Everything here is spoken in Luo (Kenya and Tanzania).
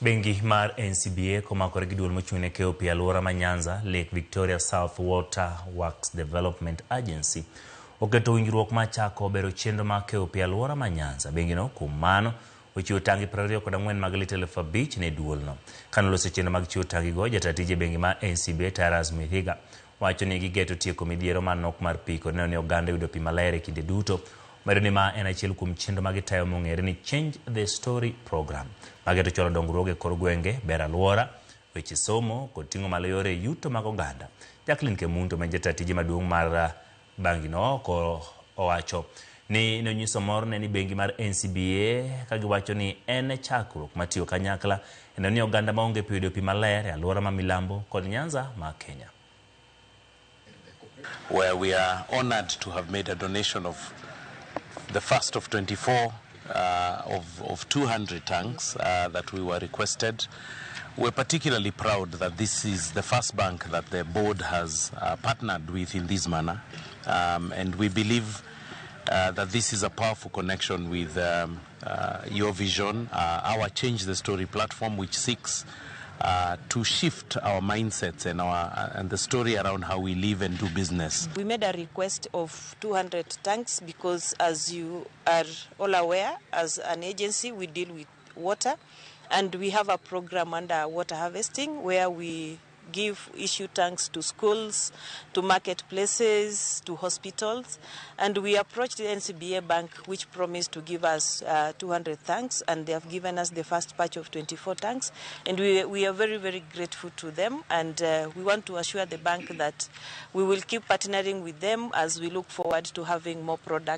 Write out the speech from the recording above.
Bengi mar NCBA komakore gi duol mochung'ne keyo pi aluora ma Nyanza, Lake Victoria South Water Works Development Agency oketo winjruok ma chako bero chenro ma keyo pi aluora ma Nyanza. Bengi no kuom mano ochiwo tangi 24 mag lita 5,000 ne duolno. Kanoloso chenro mag chiwo tangi go, jatatije bengi ma NCBA Taras Mithiga wacho ni gigeto tieko midhiero mar nok mar pi kod neno ni oganda yudo pi maler e kinde duto. Medo ni ma en achiel kuom chenro mag tayo mong'ere ni Change the Story Program. Mageto choro dongruok e kor gwenge, ber aluora, weche somo kod ting'o malo yore yuto mag oganda. Jacqueline Kemunto ma jatatije maduong' mar bangi no owacho ni nonyiso morne ni bengi mar NCBA kagiwacho ni en chakruok matiyo kanyakla eno ni oganda maonge pi yudo pi maler e aluora ma milambo kod Nyanza ma Kenya. Where we are honored to have made a donation of the first of 24 of 200 tanks that we were requested. We're particularly proud that this is the first bank that the board has partnered with in this manner, and we believe that this is a powerful connection with your vision, our Change the Story platform, which seeks to shift our mindsets and the story around how we live and do business. We made a request of 200 tanks because, as you are all aware, as an agency we deal with water, and we have a program under water harvesting where we issue tanks to schools, to marketplaces, to hospitals, and we approached the NCBA Bank, which promised to give us 200 tanks, and they have given us the first batch of 24 tanks, and we are very, very grateful to them, and we want to assure the bank that we will keep partnering with them as we look forward to having more products.